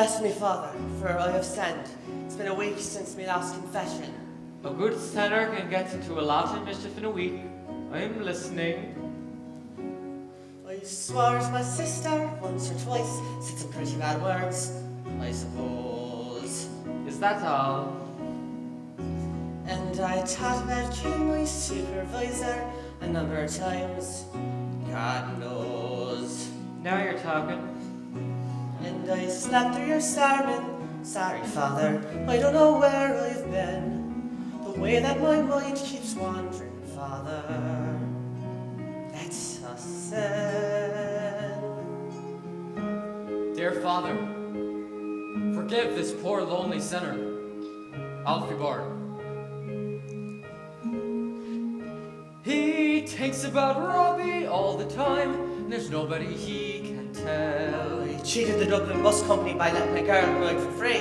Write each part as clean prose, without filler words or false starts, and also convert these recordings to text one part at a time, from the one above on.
Bless me, Father, for I have sinned. It's been a week since my last confession. A good sinner can get into a lot of mischief in a week. I'm listening. I swore to my sister once or twice, said some pretty bad words, I suppose. Is that all? And I thought about killing my supervisor a number of times. God knows. Now you're talking. And I slept through your sermon. Sorry, Father, I don't know where I've been. The way that my mind keeps wandering, Father. That's a sin. Dear Father, forgive this poor lonely sinner, Alfie Byrne. He thinks about Robbie all the time, and there's nobody he can tell. I cheated the Dublin bus company by letting a girl ride for free.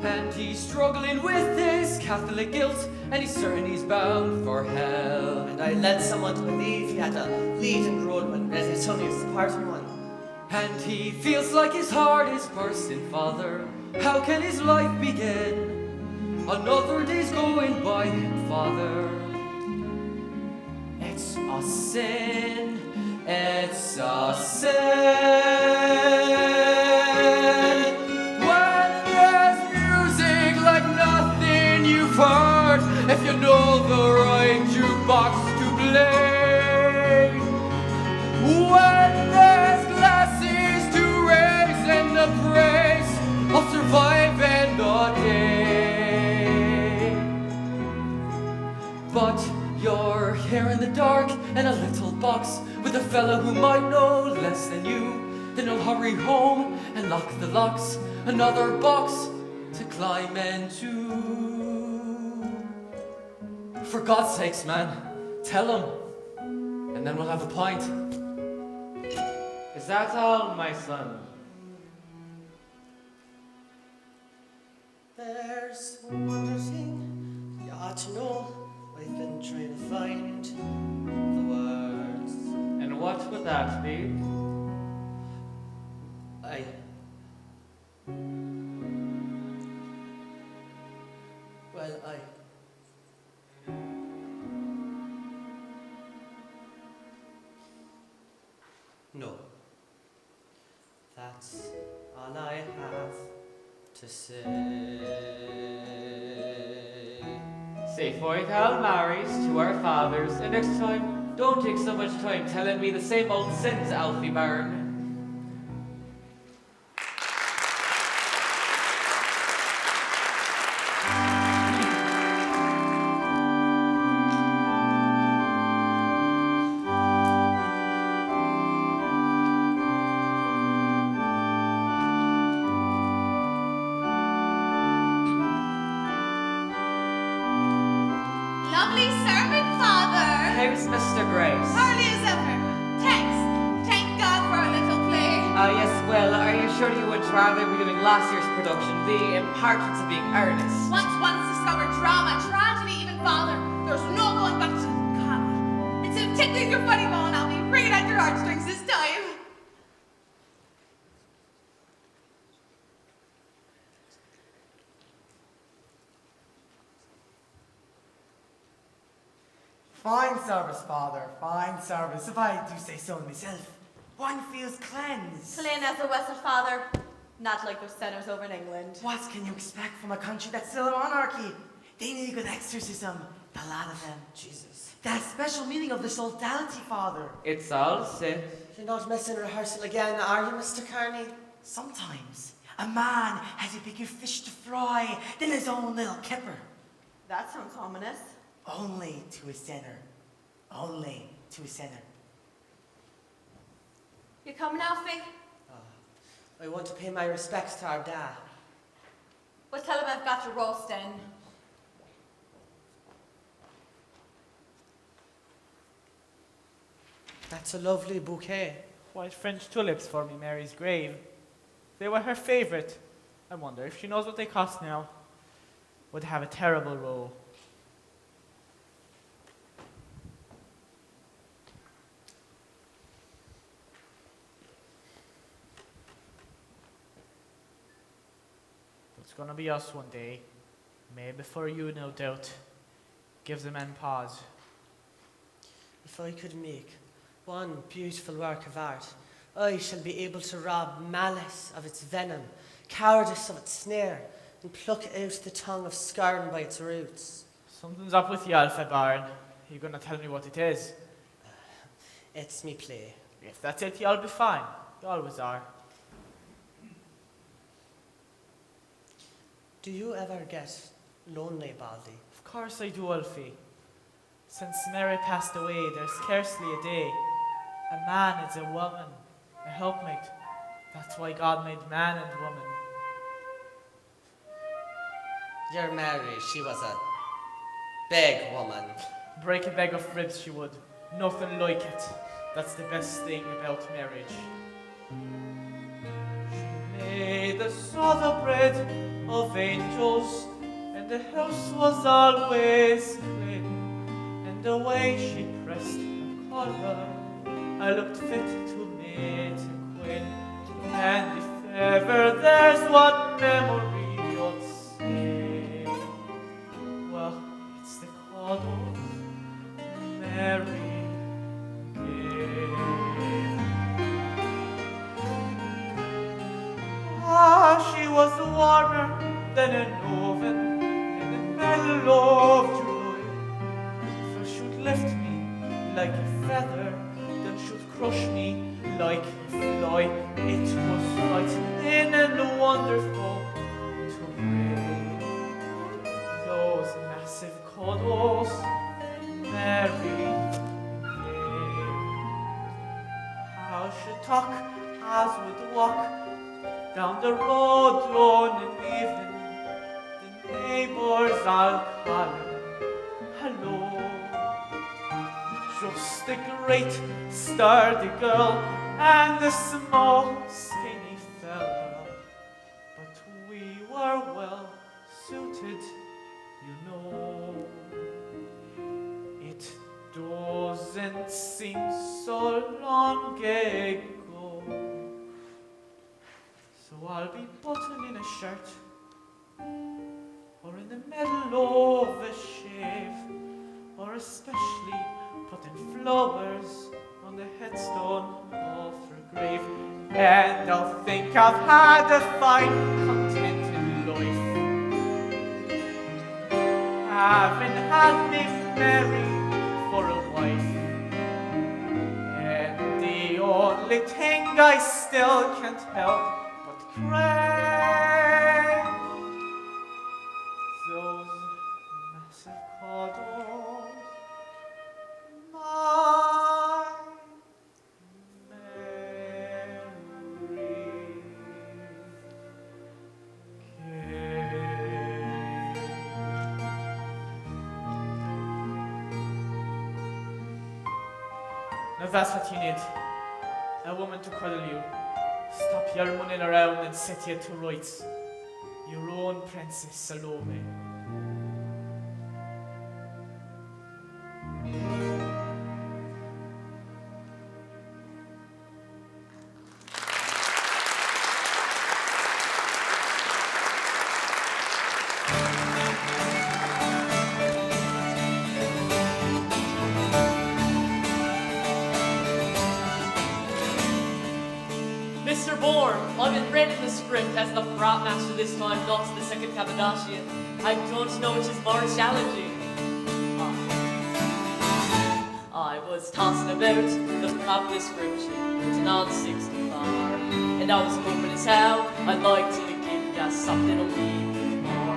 And he's struggling with his Catholic guilt, and he's certain he's bound for hell. And I led someone to believe he had a lead in the road when his tongue is the parting one. And he feels like his heart is bursting, Father. How can his life begin? Another day's going by him, Father. It's a sin. It's a sin. When there's music like nothing you've heard, if you know the right jukebox to play. When there's glasses to raise and the praise of surviving the day. But you're here in the dark in a little box with a fella who might know less than you. Then he'll hurry home and lock the locks. Another box to climb into. For God's sakes, man, tell him, and then we'll have a pint. Is that all, my son? There's one other thing you ought to know. I've been trying to find the words. And what would that be? No. That's all I have to say. Say forth our marries to our fathers, and next time, don't take so much time telling me the same old sins, Alfie Byrne. Lovely sermon, Father. How's Mr. Grace? Early as ever. Thanks. Thank God for a little play. Yes, well, are you sure you would rather be doing last year's production, The Importance of Being Earnest? Once discovered drama, tragedy, even Father, there's no going back to comedy. Instead of tickling your funny bone, I'll be bringing out your heartstrings this time. Fine service, Father, fine service, if I do say so myself. One feels cleansed. Plain as a whistle, Father. Not like those sinners over in England. What can you expect from a country that's still a monarchy? They need a good exorcism, the lot of them. Jesus. That special meaning of the sodality, Father. It's all set. You're not missing rehearsal again, are you, Mr. Carney? Sometimes a man has a bigger fish to fry than his own little kipper. That sounds ominous. Only to a sinner. Only to a sinner. You coming, Alfie? I want to pay my respects to our dad. Well, tell him I've got your roast in. That's a lovely bouquet. White French tulips for me Mary's grave. They were her favourite. I wonder if she knows what they cost now. Would have a terrible row. It's gonna be us one day. Maybe for you, no doubt. Gives the men pause. If I could make one beautiful work of art, I shall be able to rob malice of its venom, cowardice of its snare, and pluck out the tongue of scorn by its roots. Something's up with you, Alfie Byrne. You gonna tell me what it is? It's me play. If that's it, you'll be fine. You always are. Do you ever get lonely, Baldy? Of course I do, Alfie. Since Mary passed away, there's scarcely a day. A man is a woman, a helpmate. That's why God made man and woman. Your Mary, she was a big woman. Break a bag of ribs she would. Nothing like it. That's the best thing about marriage. She made us all the bread of angels, and the house was always clean. And the way she pressed her collar, I looked fit to mate a queen. And if ever there's one memory you'd say, well, it's the cuddles Mary gave. Ah, she was warmer than an oven in the middle of July. For she'd lift me like a feather, then she'd crush me like a fly. It was frightening and wonderful to me. Those massive cuddles Mary gave. How she'd talk as we'd walk down the road lone and evening. The neighbors all calling, hello. Just a great sturdy girl and a small skinny fella, but we were well suited, you know. It doesn't seem so long ago. So I'll be buttoning a shirt, or in the middle of a shave, or especially putting flowers on the headstone of her grave. And I'll think I've had a fine, contented life, having had me Mary for a wife. And the only thing I still can't help crave those massive cuddles, my Mary gave. Now that's what you need, a woman to cuddle you. Stop your running around and set you to rights. Your own Princess Salome. Mr. Bourne, I've been reading the script as the prop master this time, not the second Cappadocian. I don't know which is more challenging. I was tossing about the prop description written on 64, and I was hoping as how I'd like to give ya something a wee bit more.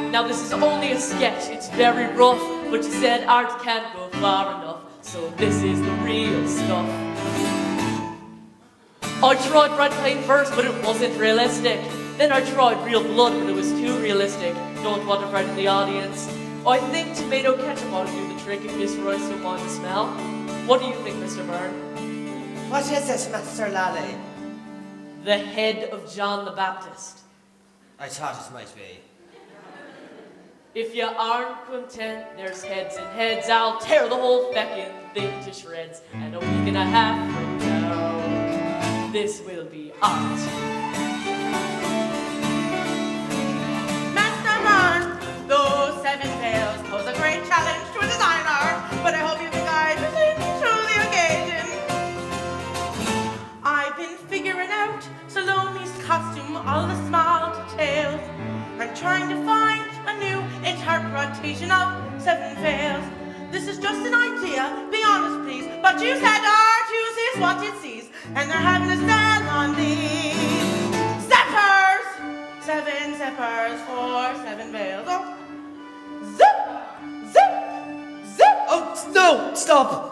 Now this is only a sketch, it's very rough, but you said art can't go far enough, so this is the real stuff. I tried red paint first, but it wasn't realistic. Then I tried real blood, but it was too realistic. Don't want to frighten the audience. I think tomato ketchup ought to do the trick if Miss Royce don't mind the smell. What do you think, Mr. Byrne? What is it, Master Lally? The head of John the Baptist. I thought it might be. If you aren't content, there's heads and heads. I'll tear the whole feckin' thing to shreds. And a week and a half from now, this will be art. ya, be honest please. But you said art uses what it sees, and they're having a sale on these zippers. 7 zippers for 7 veils. Oh, zip, zip, zip. Oh, no, stop!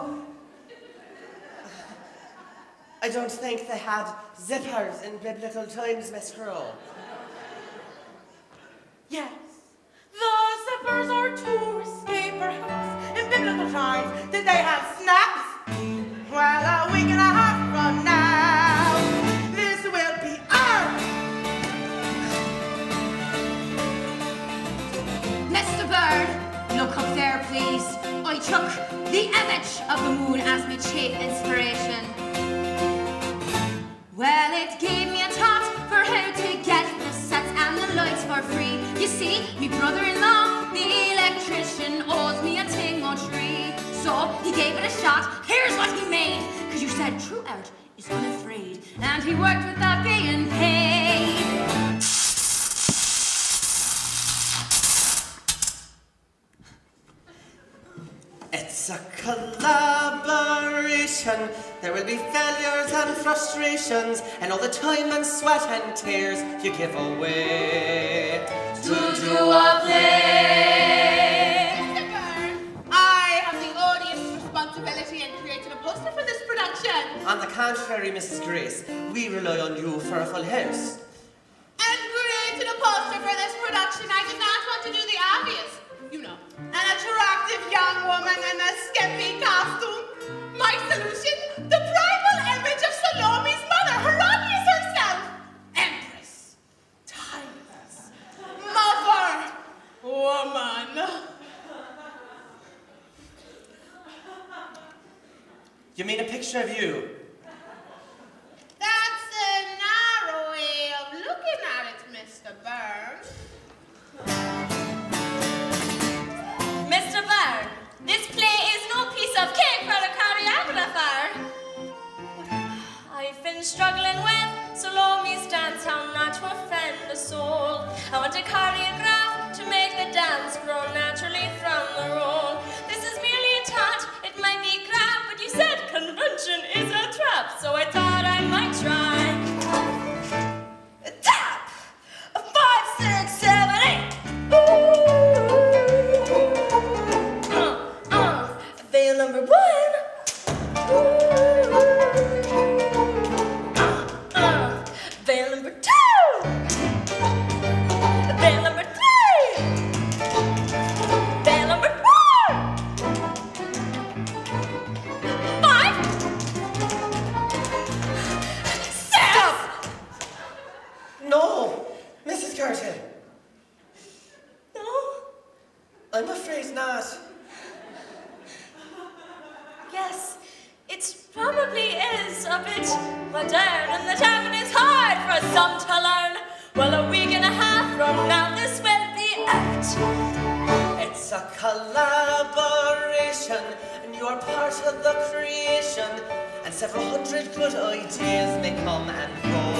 I don't think they had zippers in biblical times, Miss Crow. Yes, the zippers are too risque, perhaps. In biblical times, did they have snaps? Well, a week and a half from now, this will be ours. Mr. Byrne, look up there, please. I took the image of the moon as my chief inspiration. Well, it gave me a thought for how to get the sets and the lights for free. You see, me brother-in-law, the electrician, owes me a ting or tree. So he gave it a shot. Here's what he made. Cause you said true art is unafraid. And he worked without being paid. It's a collaboration. There will be failures and frustrations, and all the time and sweat and tears you give away to do a play. Mr. Byrne, I have the odious responsibility in creating a poster for this production. On the contrary, Mrs. Grace, we rely on you for a full house. And creating a poster for this production, I did not want to do the obvious. You know, an attractive young woman in a skimpy costume. My solution? The primal image of Salome's mother, Herodias herself. Empress. Timeless. Mother. Woman. You mean a picture of you? That's a narrow way of looking at it, Mr. Byrne. Mr. Byrne, this play is no piece of cake for the choreographer. I've been struggling with Salome's dance, how not to offend a soul. I want a choreograph to make the dance grow naturally from the role. This is merely a taunt, it might be crap, but you said convention is a trap, so I thought I might try. Tap! 5, 6, 7, 8. Veil number 1. Veil number 2. Veil number 3. Veil number 4. 5. 6. No, Mrs. Curtin. No? I'm afraid not. Yes, it probably is a bit modern, and the timing is hard for some to learn. Well, a week and a half from now, this will be out. It's a collaboration, and you're part of the creation, and several hundred good ideas may come and go.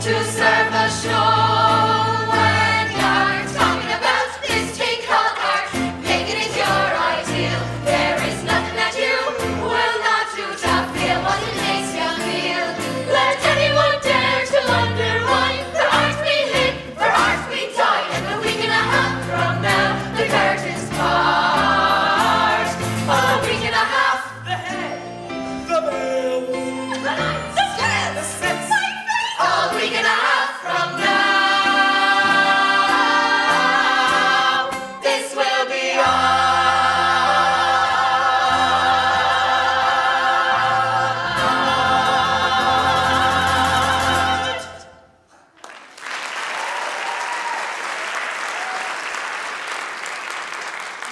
To serve a show when you're talking about this thing called art, make it your ideal. There is nothing that you will not do to feel what it makes you feel. Let anyone dare to undermine. For art we live, for art we die. And a week and a half from now, the curtains part. A week and a half. The head, the bells, The lights, The plans, the sets. a week and a half from now. This will be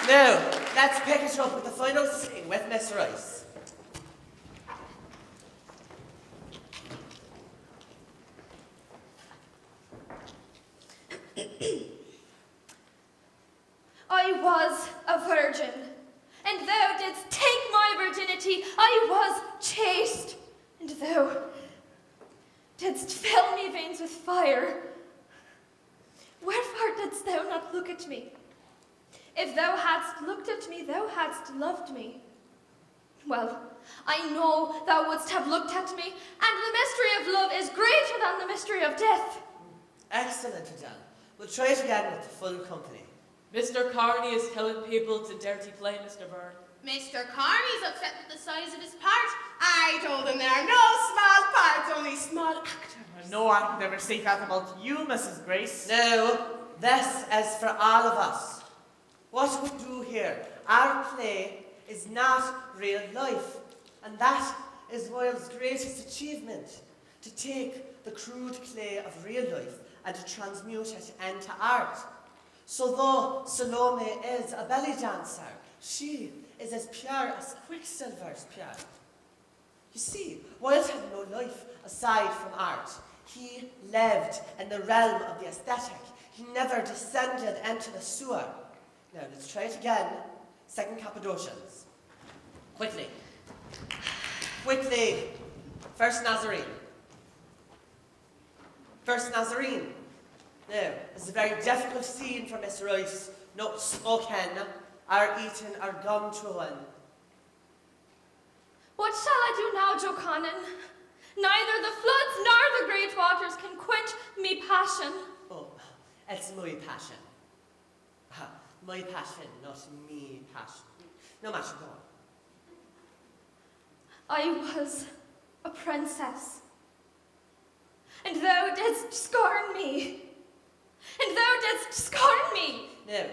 Now, let's pick it up with the final scene with Miss Rice. I was a virgin, and thou didst take my virginity. I was chaste, and thou didst fill me veins with fire. Wherefore didst thou not look at me? If thou hadst looked at me, thou hadst loved me. Well, I know thou wouldst have looked at me, and the mystery of love is greater than the mystery of death. Excellent, Adele. We'll try it again with the full company. Mr. Carney is telling people to dirty play, Mr. Byrne. Mr. Carney's upset with the size of his part. I told him there are no small parts, only small actors. No one could ever say that about you, Mrs. Grace. Now, this is for all of us. What we do here, our play, is not real life. And that is Wilde's greatest achievement, to take the crude clay of real life and to transmute it into art. So though Salome is a belly dancer, she is as pure as Quicksilver's pure. You see, Wilde had no life aside from art. He lived in the realm of the aesthetic. He never descended into the sewer. Now, let's try it again. Second Cappadocians. Quickly. Quickly. First Nazarene. First Nazarene. Now, it's a very difficult scene for Miss Royce. No spoken, or eaten, or gum chewing. What shall I do now, Joe Conan? Neither the floods nor the great waters can quench me passion. Oh, it's my passion. My passion, not me passion. No matter, go on. I was a princess, and thou didst scorn me. And thou didst scorn me. Now,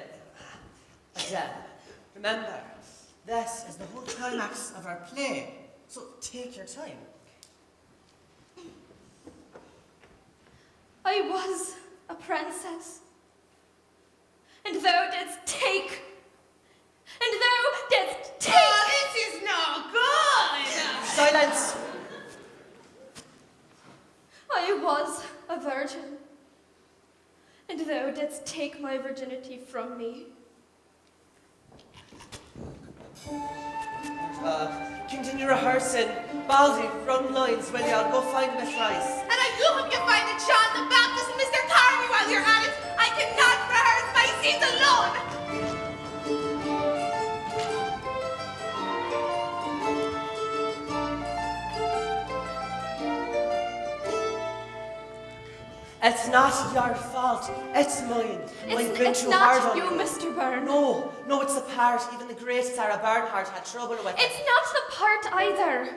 Adele, remember, this is the whole climax of our play, so take your time. I was a princess, and thou didst take. And thou didst take. Oh, this is no good. Silence! I was a virgin, and thou didst take my virginity from me. Continue rehearsing. Baldy, run lines while y'all go find Miss Rice. And I do hope you find that John the Baptist and Mr. Carney while you're at it. I cannot rehearse my scenes alone. It's not your fault. It's mine. I've been It's too hard not on you, you. Mr. Byrne. No, it's the part. Even the great Sarah Bernhardt had trouble with it. It's not the part either.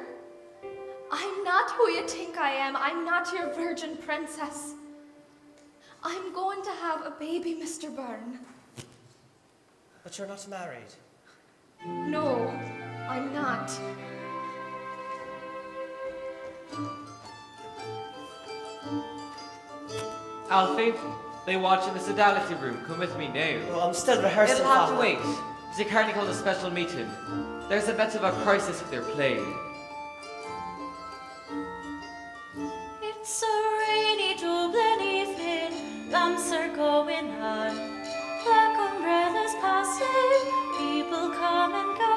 I'm not who you think I am. I'm not your virgin princess. I'm going to have a baby, Mr. Byrne. But you're not married. No, I'm not. Alfie, they watch in the sodality room. Come with me now. Oh, I'm still rehearsing. It'll have to Father. wait. Mr. Carney called a special meeting. There's a bit of a crisis with their play. It's a rainy Dublin evening, lamps are going on, black umbrellas passing, people come and go.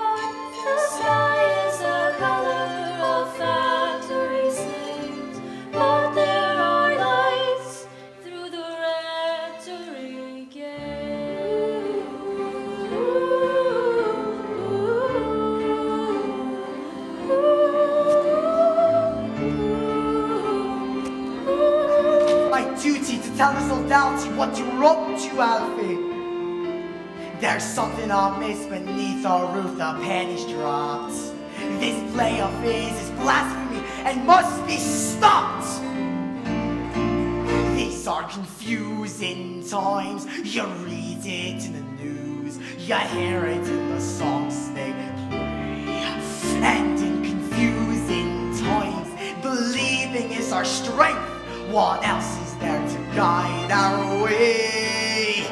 The sky is the colour of factory slaves, but there are lights through the rectory gate. My duty to tell Miss O'Dowty what you're up to, Alfie. There's something amiss beneath our roof, the pennies dropped. This play of his is blasphemy and must be stopped. These are confusing times. You read it in the news, you hear it in the songs they play. And in confusing times, believing is our strength. What else is there to guide our way?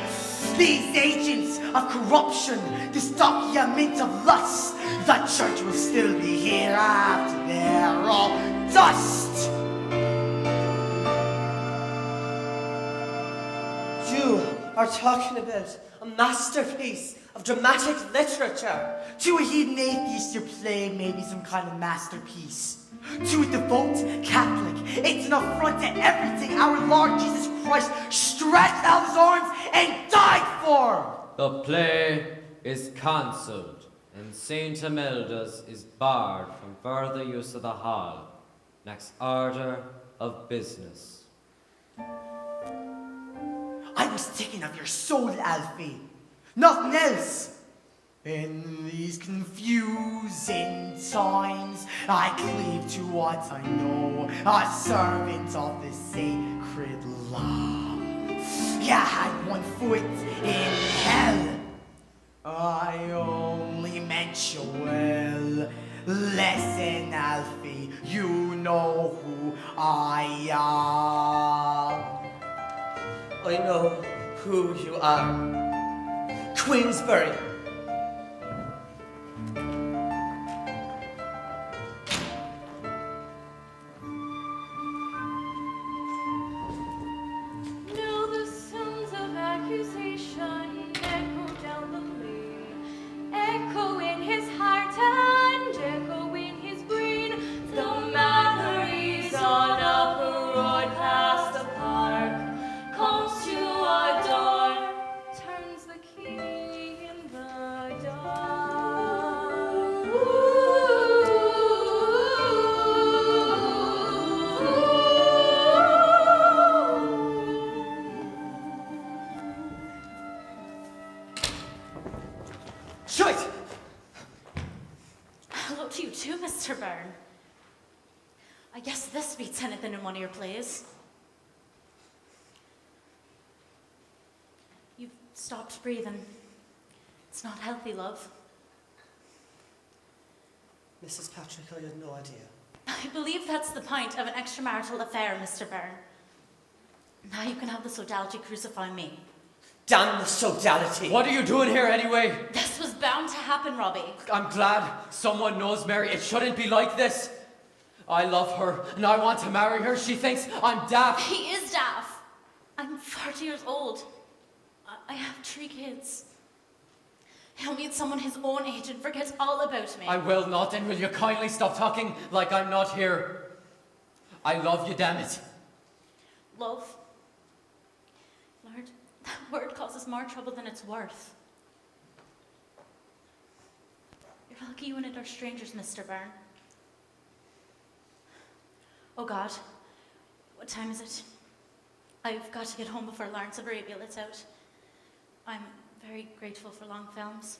These agents of corruption, this document of lust, the church will still be here after they're all dust. You are talking about a masterpiece of dramatic literature. To a heathen atheist, your play may be some kind of masterpiece. To a devout Catholic, it's an affront to everything our Lord Jesus Christ stretched out his arms and died for. The play is cancelled, and Saint Imelda's is barred from further use of the hall, next order of business. I was thinking of your soul, Alfie. Nothing else. In these confusing times, I cleave to what I know, a servant of the sacred law. You had one foot in hell. I only meant you well. Listen, Alfie, you know who I am. I know who you are. Queensbury. Now the sounds of accusation echo down the lane, echo in his heart and echo in his brain. The man hurries on up a road past the park, comes to a door, turns the key in the dark. Shite! Hello to you too, Mr. Byrne. I guess this beats anything in one of your plays. You've stopped breathing. It's not healthy, love. Mrs. Patrick, I had no idea. I believe that's the point of an extramarital affair, Mr. Byrne. Now you can have the sodality crucify me. Damn the sodality! What are you doing here anyway? This was bound to happen, Robbie. I'm glad someone knows Mary. It shouldn't be like this. I love her and I want to marry her. She thinks I'm daft. He is daft. I'm 40 years old. I have 3 kids. He'll meet someone his own age and forget all about me. I will not, and will you kindly stop talking like I'm not here? I love you, damn it. Love. Lord, that word causes more trouble than it's worth. You're lucky you and it are strangers, Mr. Byrne. Oh God, what time is it? I've got to get home before Lawrence of Arabia lets out. I'm very grateful for long films.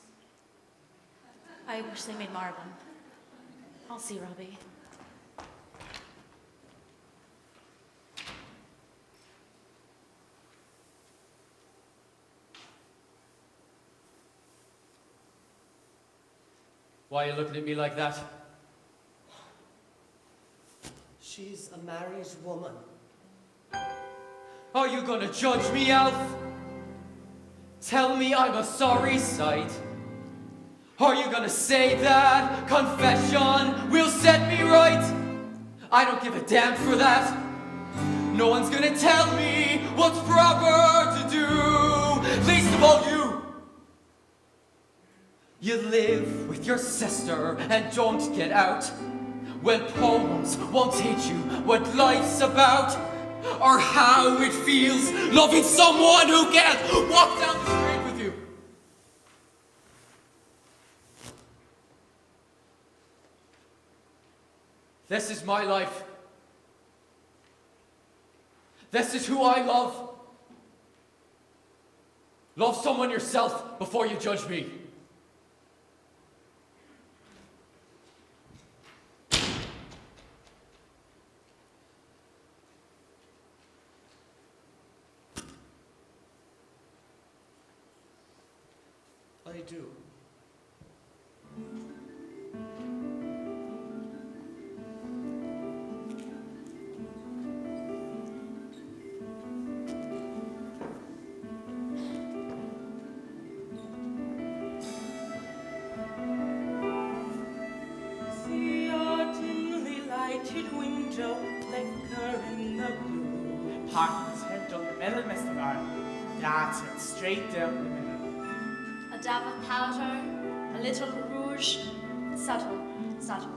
I wish they made more of them. I'll see Robbie. Why are you looking at me like that? She's a married woman. Are you gonna judge me, Alf? Tell me I'm a sorry sight. Are you gonna say that confession will set me right? I don't give a damn for that. No one's gonna tell me what's proper to do, least of all you. You live with your sister and don't get out. Well, poems won't teach you what life's about, or how it feels loving someone who can't walk down the street with you. This is my life. This is who I love. Love someone yourself before you judge me. I do. See a dimly lighted window flicker in the blue. Parton's head down the middle, Mr. Byrne. That's it, straight down the middle. A dab of powder, a little rouge, subtle, subtle.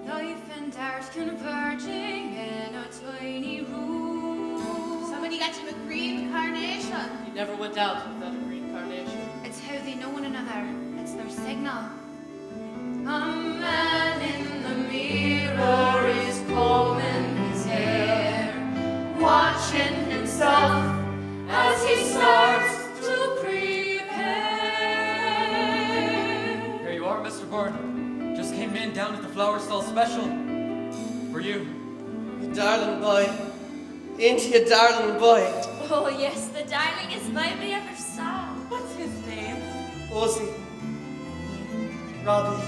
Life and art converging in a tiny room. Somebody get get him a green carnation. He never went out without a green carnation. It's how they know one another. It's their signal. A man in the mirror is combing his hair, watching himself as he starts to prepare. Here you are, Mr. Byrne. Just came in down at the flower stall special. For you. You darling boy. Ain't you a darling boy? Oh, yes, the darlingest baby ever saw. What's his name? Ozzy. Robbie.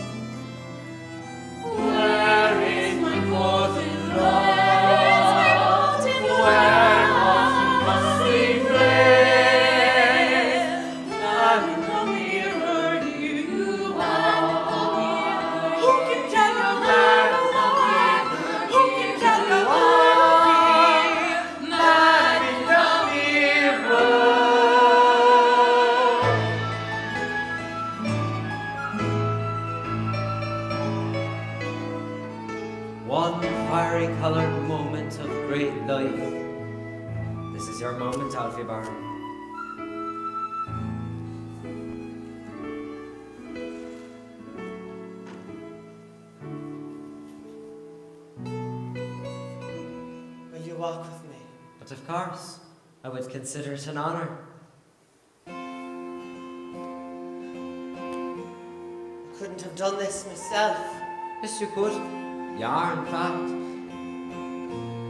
Where is my golden-love? One fiery-coloured moment of great life. This is your moment, Alfie Byrne. Will you walk with me? But of course, I would consider it an honour. I couldn't have done this myself. Yes, you could. You are, in fact.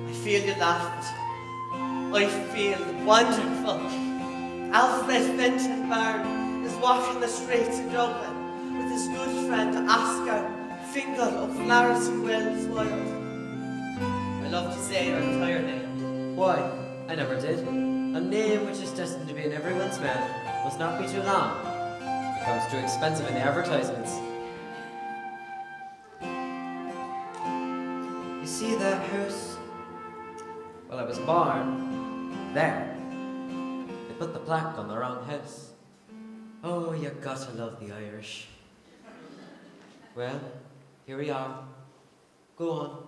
I feel you laughed. I feel wonderful. Alfred Fenton Byrne is walking the streets of Dublin with his good friend Oscar Fingal of Flaherty Wells Wilde. I love to say your entire name. Why? I never did. A name which is destined to be in everyone's mouth must not be too long. It becomes too expensive in the advertisements. You see that house? Well, I was born there. They put the plaque on the wrong house. Oh, you gotta love the Irish. Well, here we are. Go on.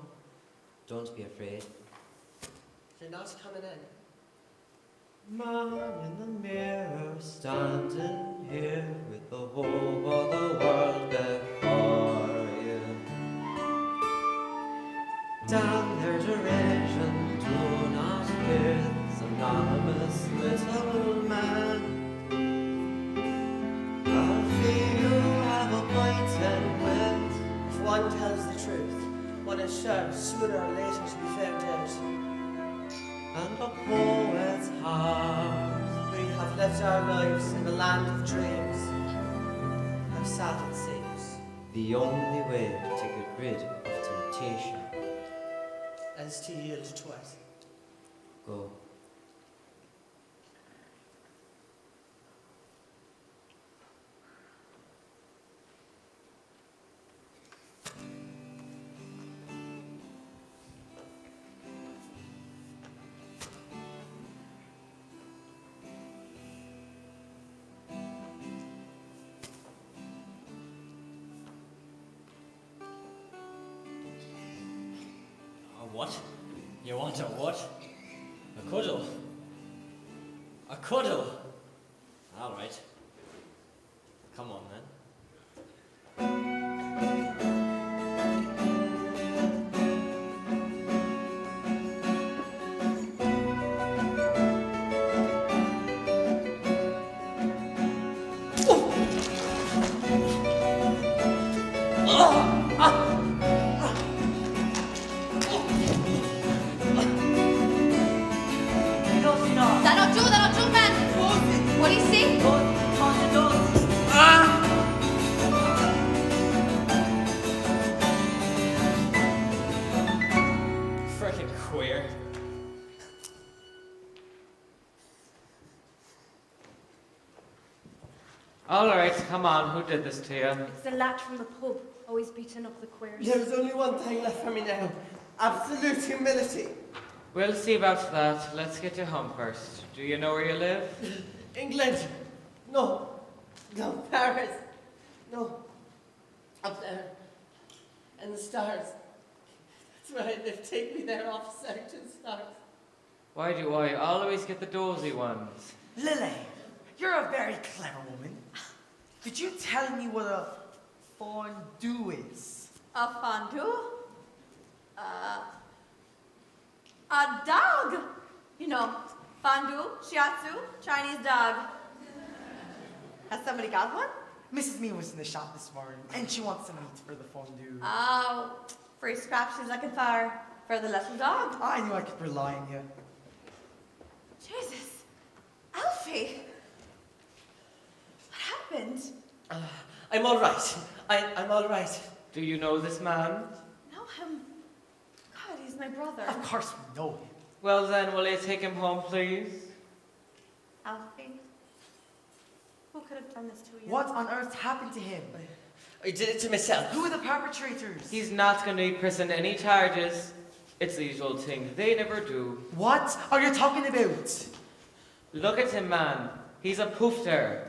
Don't be afraid. You're not coming in. Man in the mirror, standing here with the whole of the world before you. Damn their derision, do not hear this anonymous little man. Alfie, you have a pointed wit. If one tells the truth, one is sure sooner or later to be found out. And a poet's heart. We have lived our lives in the land of dreams. How sad it seems. The only way to get rid of temptation. As to yield to it. Go. What? You want a what? A cuddle? A cuddle? All right. Come on, then. That'll do, man. What do you see? Frickin' queer. All right, come on. Who did this to you? It's the lad from the pub, always beating up the queers. There's only one thing left for me now. Absolute humility. We'll see about that. Let's get you home first. Do you know where you live? England. No. No, Paris. No. Up there. In the stars. That's where I live. Take me there, officer, to the stars. Why do I always get the dozy ones? Lily, you're a very clever woman. Did you tell me what a fondue is? A fondue? A dog. You know, fondue, shiatsu, Chinese dog. Has somebody got one? Mrs. Me was in the shop this morning, and she wants some meat for the fondue. Oh, free scrap she's looking for the little dog. I knew I could rely on you. Jesus, Alfie. What happened? I'm all right. I'm all right. Do you know this man? Know him? God, he's my brother. Of course we know him. Well then, will you take him home, please? Alfie. Who could have done this to you? What on earth happened to him? I did it to myself. Who are the perpetrators? He's not going to be pressing any charges. It's the usual thing. They never do. What are you talking about? Look at him, man. He's a poofter.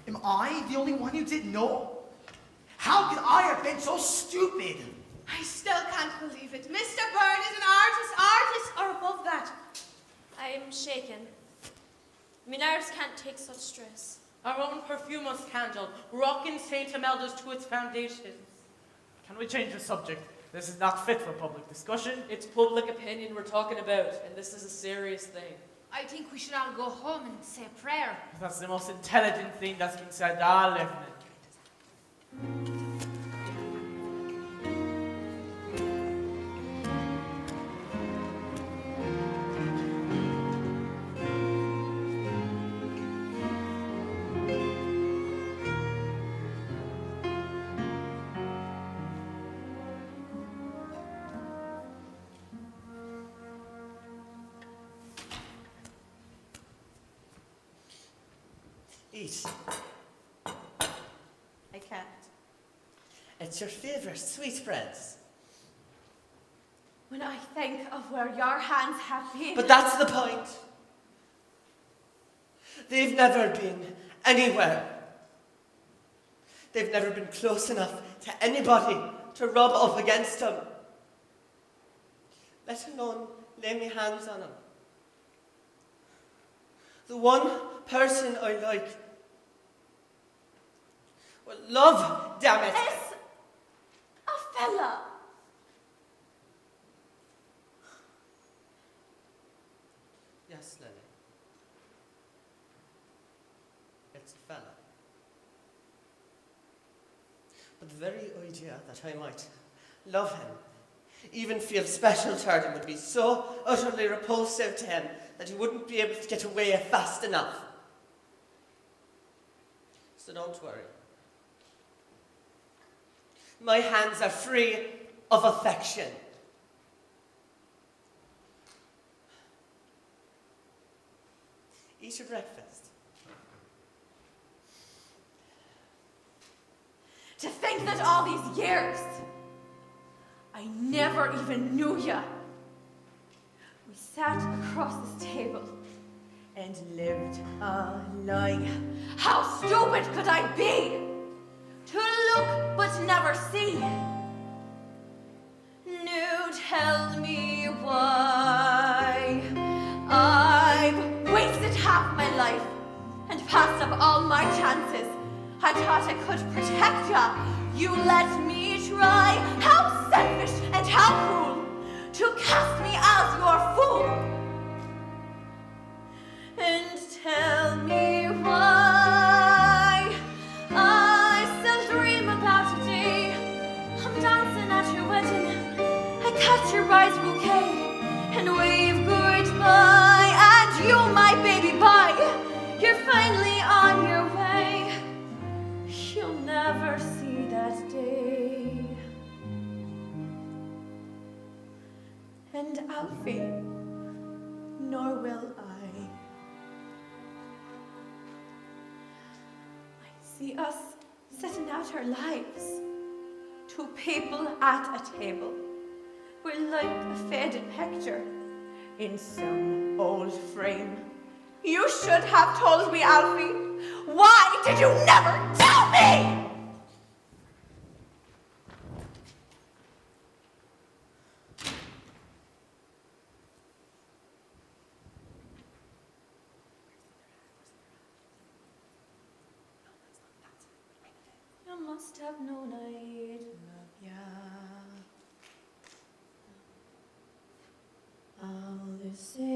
Am I the only one who didn't know? How could I have been so stupid? I still can't believe it. Mr. Byrne is an artist. Artists are above that. I'm shaken. I mean, artists can't take such stress. Our own perfumous candle, rocking St. Imelda's to its foundations. Can we change the subject? This is not fit for public discussion. It's public opinion we're talking about, and this is a serious thing. I think we should all go home and say a prayer. That's the most intelligent thing that's been said all evening. Eat. I can't. It's your favourite sweetbreads. When I think of where your hands have been. But that's the point. They've never been anywhere. They've never been close enough to anybody to rub up against them. Let alone lay my hands on them. The one person I like. Well, love, damn it. It's a fella. Yes, Lily. It's a fella. But the very idea that I might love him, even feel special toward him, would be so utterly repulsive to him that he wouldn't be able to get away fast enough. So don't worry. My hands are free of affection. Eat your breakfast. To think that all these years, I never even knew ya. We sat across this table and lived a lie. How stupid could I be? To look but never see. Now tell me why I've wasted half my life and passed up all my chances. I thought I could protect ya. You let me try. How selfish and how cruel to cast me as your fool. And tell me why I still dream about a day I'm dancing at your wedding. I catch your bride's bouquet and wave goodbye. And you, my baby boy, you're finally on your way. You'll never see that day. And Alfie, nor will I. See us setting out our lives, two people at a table. We're like a faded picture in some old frame. You should have told me, Alfie. Why did you never tell me? must have known I'd love ya. All the same.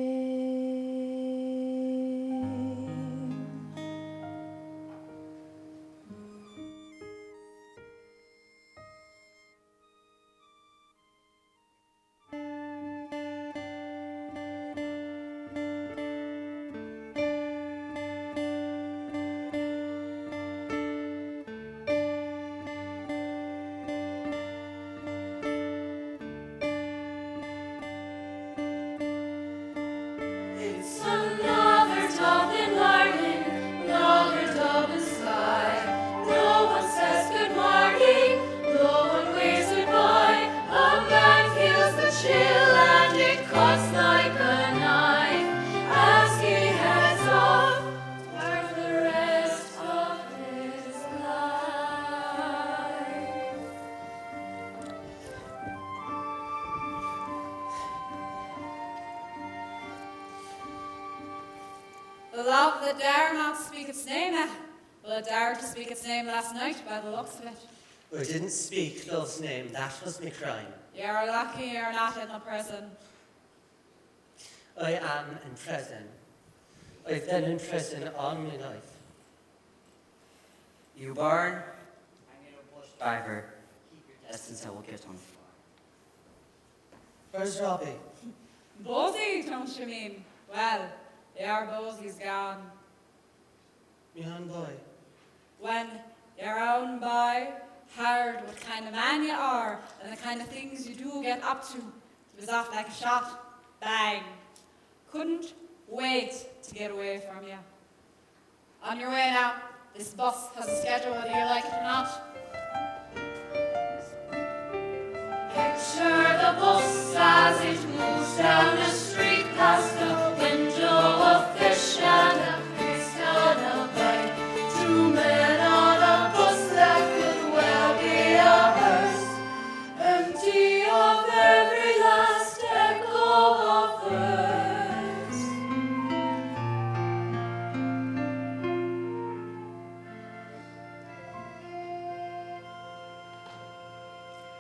It's another Dublin morning, another Dublin sky. No one says good morning, no one waves goodbye. A man feels the chill and it cuts like a knife as he heads off for the rest of his life. The love that dare not speak its name now, well, it dared to speak its name last night by the looks of it. I didn't speak love's name, that was my crime. You're lucky you're not in the prison. I am in prison. I've been in prison all my life. You Byrne, I'm in a bush driver. Keep your distance, I will get on. Where's Robbie? Bosie, don't you mean? Well, your Bosie's gone. Me own boy. When your own boy heard what kind of man you are and the kind of things you do get up to, it was off like a shot. Bang. Couldn't wait to get away from you. On your way now, this bus has a schedule whether you like it or not. Picture the bus as it moves down the street past the window of fish and a priest and a bike. Two men on a bus that could well be a hearse, empty of every last echo of verse.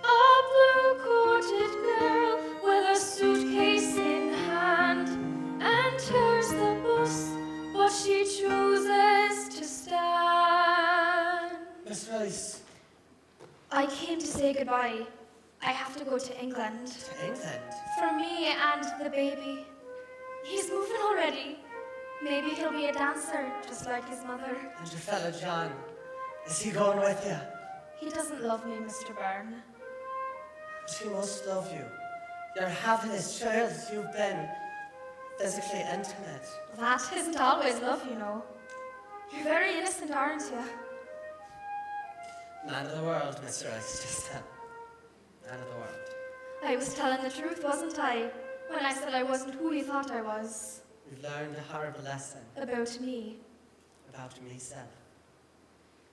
A blue-coated girl with a suitcase in hand enters the bus, but she chooses to stand. Miss Rice. I came to say goodbye. I have to go to England. To England? For me and the baby. He's moving already. Maybe he'll be a dancer, just like his mother. And your fellow John, is he going with you? He doesn't love me, Mr. Byrne. But he must love you. You're having his child, you've been physically intimate. That isn't always love, you know. You're very innocent, aren't you? Man of the world, Mr. Rice, just that. Man of the world. I was telling the truth, wasn't I? When I said I wasn't who he thought I was. We've learned a horrible lesson About me. about myself.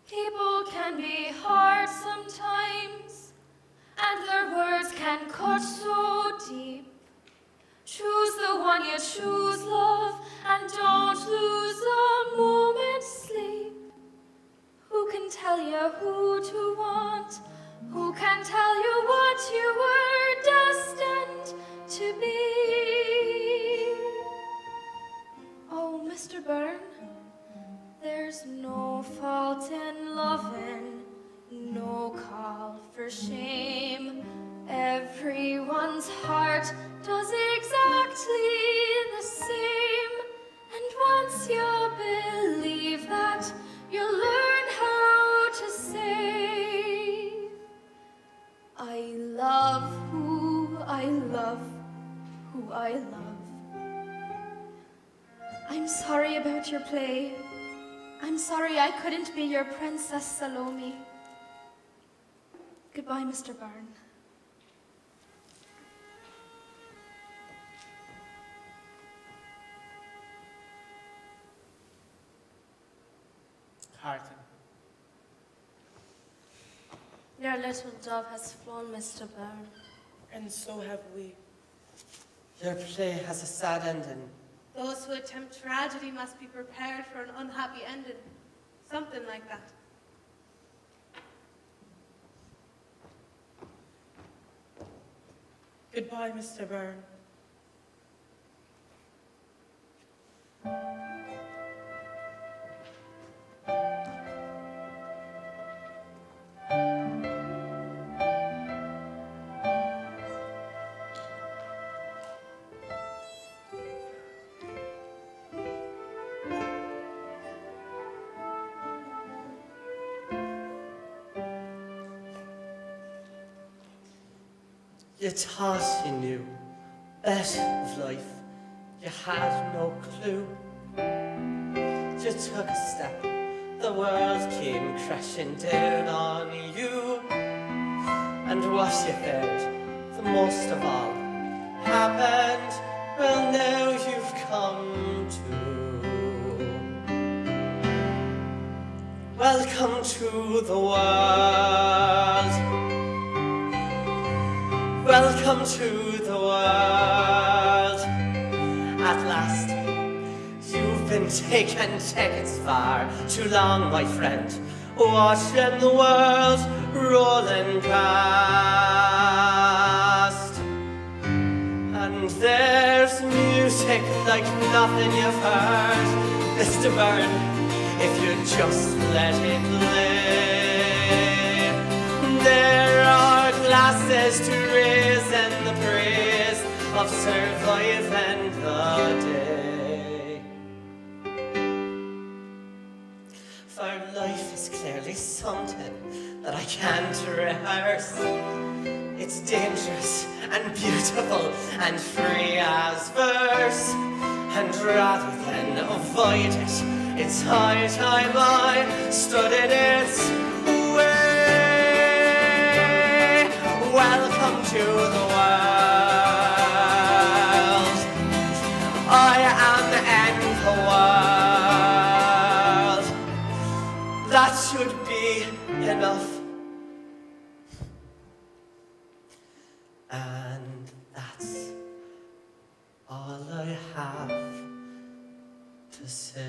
People can be hard sometimes, and their words can cut so deep. Choose the one you choose, love, and don't lose a moment's sleep. Who can tell you who to want? Who can tell you what you were destined to be? Oh, Mr. Byrne, there's no fault in loving, no call for shame. Everyone's heart does exactly the same. And once you believe that, you'll learn how to say, I love who I love, who I love. I'm sorry about your play. I'm sorry I couldn't be your Princess Salome. Goodbye, Mr. Byrne. Carton. Your little dove has flown, Mr. Byrne. And so have we. Your play has a sad ending. Those who attempt tragedy must be prepared for an unhappy ending. Something like that. Goodbye, Mr. Byrne. You thought you knew bit of life, you had no clue. You took a step, the world came crashing down on you. And what you feared, the most of all, happened. Well, now you've come to. Welcome to the world. Welcome to the world. At last, you've been taken tickets far too long, my friend, watching the world rolling past. And there's music like nothing you've heard, Mr. Byrne, if you just let it play. There are glasses to raise and the praise of surviving the day. For life is clearly something that I can't rehearse. It's dangerous and beautiful and free as verse. And rather than avoid it, it's high time I studied its way. Welcome to the world. I am in the world. That should be enough. And that's all I have to say.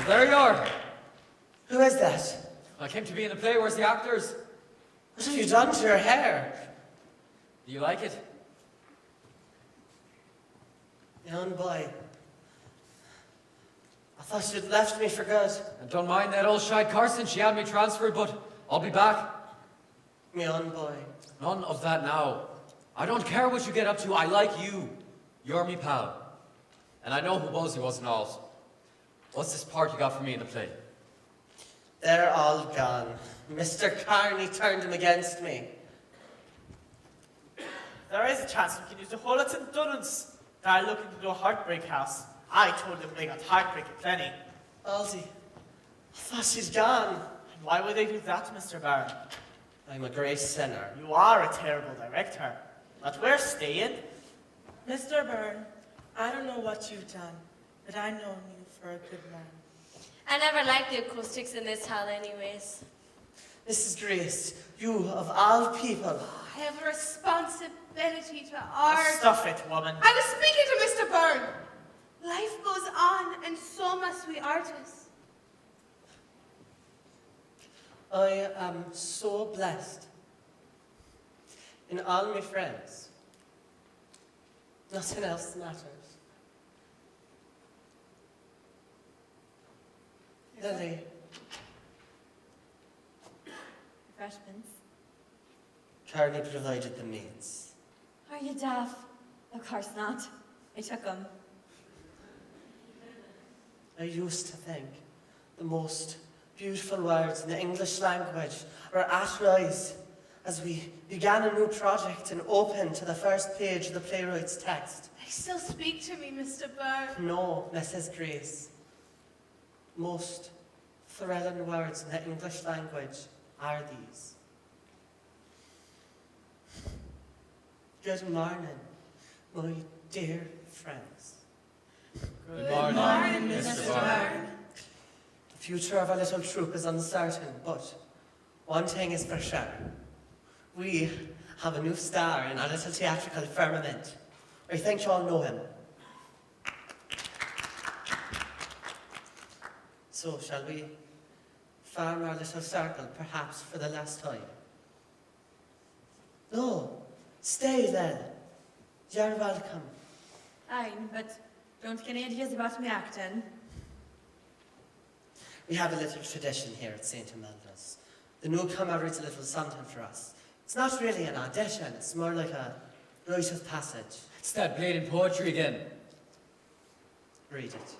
There you are. Who is that? I came to be in the play. Where's the actors? What have you done to your hair? Do you like it? Young boy. I thought you'd left me for good. And don't mind that old shite Carson. She had me transferred, but I'll be back. Me own boy. None of that now. I don't care what you get up to. I like you. You're me pal. And I know who Buzzy was and all. What's this part you got for me in the play? They're all gone. Mr. Carney turned them against me. There is a chance we can use the whole of St. Dunnan's. They're looking to do a heartbreak house. I told them they got heartbreak plenty. Aldi, I thought she's gone. And why would they do that, Mr. Byrne? I'm a great sinner. You are a terrible director. But we're staying. Mr. Byrne, I don't know what you've done, but I've known you for a good man. I never liked the acoustics in this hall anyways. Mrs. Grace, you of all people. I have a responsibility to art. Stuff it, woman. I was speaking to Mr. Byrne. Life goes on, and so must we artists. I am so blessed. In all my friends, nothing else matters. Lily. Refreshments. Carney provided the means. Are you daft? Of course not. I took them. I used to think the most beautiful words in the English language were at rise as we began a new project and opened to the first page of the playwright's text. They still speak to me, Mr. Byrne. No, Mrs. Grace. Most thrilling words in the English language are these. Good morning, my dear friends. Good morning, Mr. Byrne. The future of our little troupe is uncertain, but one thing is for sure. We have a new star in our little theatrical firmament. I think you all know him. So, shall we form our little circle, perhaps for the last time? No, stay then. You're welcome. Aye, but don't get any ideas about me acting. We have a little tradition here at St. Imelda's. The newcomer reads a little something for us. It's not really an audition, it's more like a rite of passage. It's that blatant poetry again. Read it.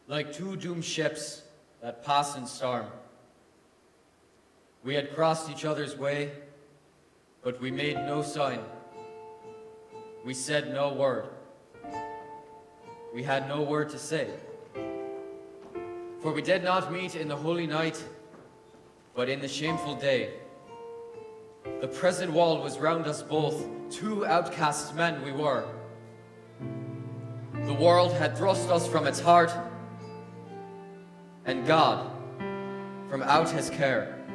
Like two doomed ships that pass in storm. We had crossed each other's way, but we made no sign. We said no word. We had no word to say. For we did not meet in the holy night, but in the shameful day. The prison wall was round us both, two outcast men we were. The world had thrust us from its heart, and God from out his care.